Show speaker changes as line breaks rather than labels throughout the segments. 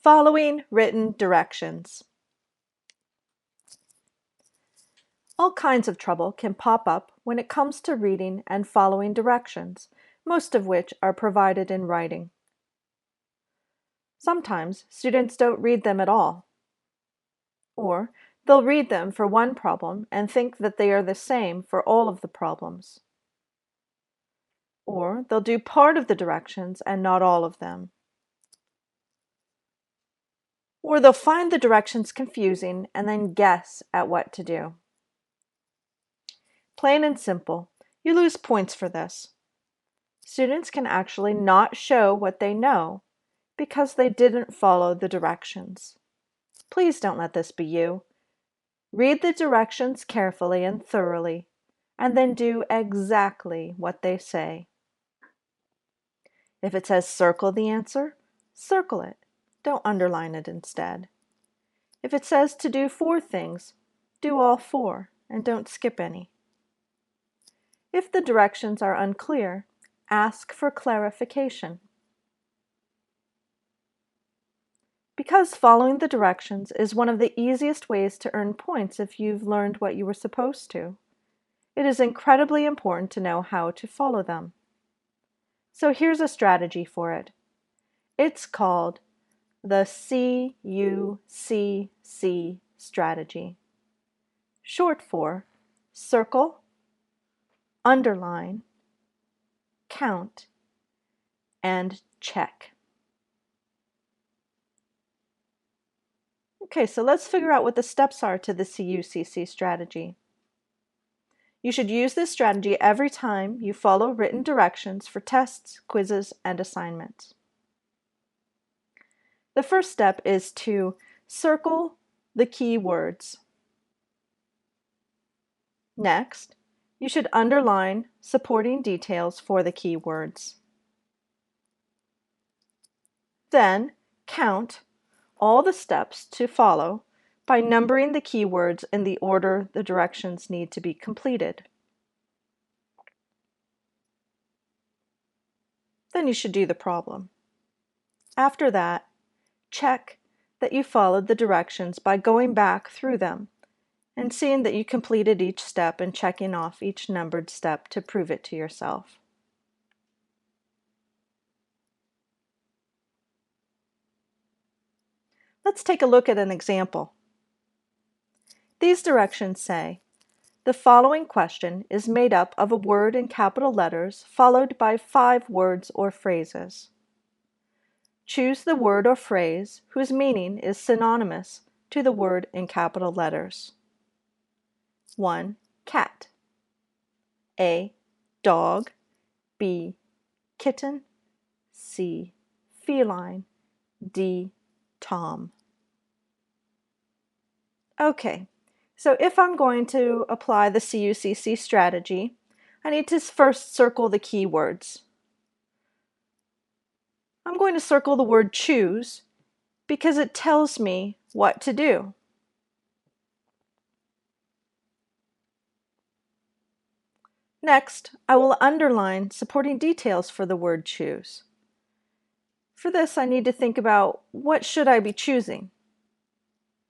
Following written directions. All kinds of trouble can pop up when it comes to reading and following directions, most of which are provided in writing. Sometimes students don't read them at all, or they'll read them for one problem and think that they are the same for all of the problems. Or they'll do part of the directions and not all of them. Or they'll find the directions confusing and then guess at what to do. Plain and simple, you lose points for this. Students can actually not show what they know because they didn't follow the directions. Please don't let this be you. Read the directions carefully and thoroughly, and then do exactly what they say. If it says circle the answer, circle it. Don't underline it instead. If it says to do 4 things, do all 4 and don't skip any. If the directions are unclear, ask for clarification. Because following the directions is one of the easiest ways to earn points if you've learned what you were supposed to, it is incredibly important to know how to follow them. So here's a strategy for it. It's called the CUCC strategy, short for circle, underline, count, and check. Okay, so let's figure out what the steps are to the CUCC strategy. You should use this strategy every time you follow written directions for tests, quizzes, and assignments. The first step is to circle the key words. Next, you should underline supporting details for the key words. Then, count all the steps to follow by numbering the keywords in the order the directions need to be completed. Then you should do the problem. After that, check that you followed the directions by going back through them and seeing that you completed each step and checking off each numbered step to prove it to yourself. Let's take a look at an example. These directions say, the following question is made up of a word in capital letters followed by 5 words or phrases. Choose the word or phrase whose meaning is synonymous to the word in capital letters. 1. Cat. A. Dog. B. Kitten. C. Feline. D. Tom. Okay, so if I'm going to apply the CUCC strategy, I need to first circle the keywords. I'm going to circle the word choose because it tells me what to do. Next, I will underline supporting details for the word choose. For this, I need to think about what should I be choosing?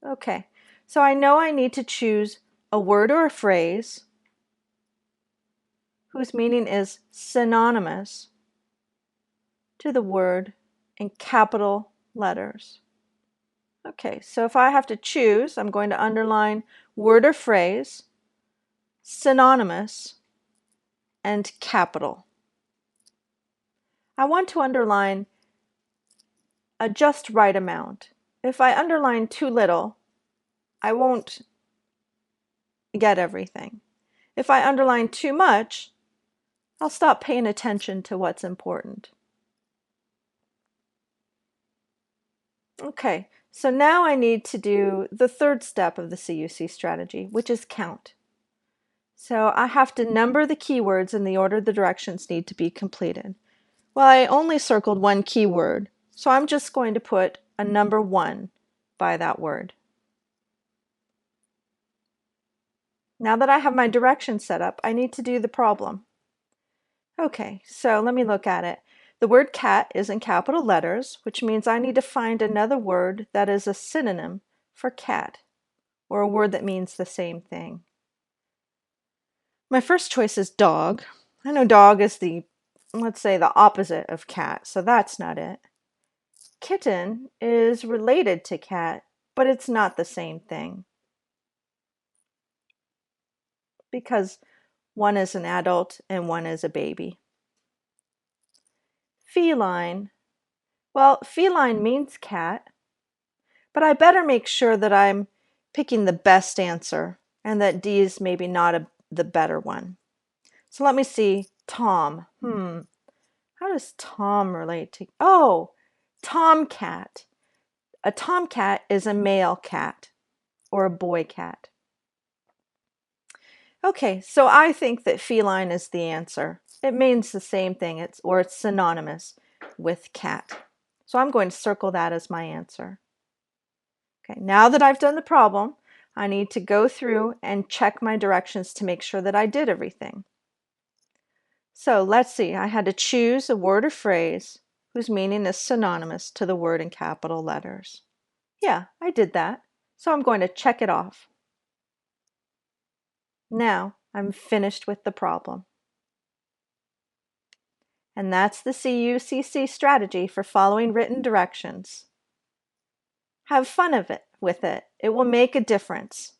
Okay, so I know I need to choose a word or a phrase whose meaning is synonymous to the word in capital letters. Okay, so if I have to choose, I'm going to underline word or phrase, synonymous, and capital. I want to underline a just right amount. If I underline too little, I won't get everything. If I underline too much, I'll stop paying attention to what's important. Okay, so now I need to do the third step of the CUC strategy, which is count. So I have to number the keywords in the order the directions need to be completed. Well, I only circled one keyword, so I'm just going to put a number 1 by that word. Now that I have my directions set up, I need to do the problem. Okay, so let me look at it. The word cat is in capital letters, which means I need to find another word that is a synonym for cat, or a word that means the same thing. My first choice is dog. I know dog is let's say, the opposite of cat, so that's not it. Kitten is related to cat, but it's not the same thing because one is an adult and one is a baby. Feline. Well, feline means cat, but I better make sure that I'm picking the best answer and that D is maybe not the better one. So let me see. Tom. How does Tom relate to? Oh, tomcat. A tomcat is a male cat or a boy cat. Okay, so I think that feline is the answer. It means the same thing, it's synonymous with cat. So I'm going to circle that as my answer. Okay, now that I've done the problem, I need to go through and check my directions to make sure that I did everything. So let's see, I had to choose a word or phrase whose meaning is synonymous to the word in capital letters. Yeah, I did that. So I'm going to check it off. Now I'm finished with the problem. And that's the CUCC strategy for following written directions. Have fun with it. It will make a difference.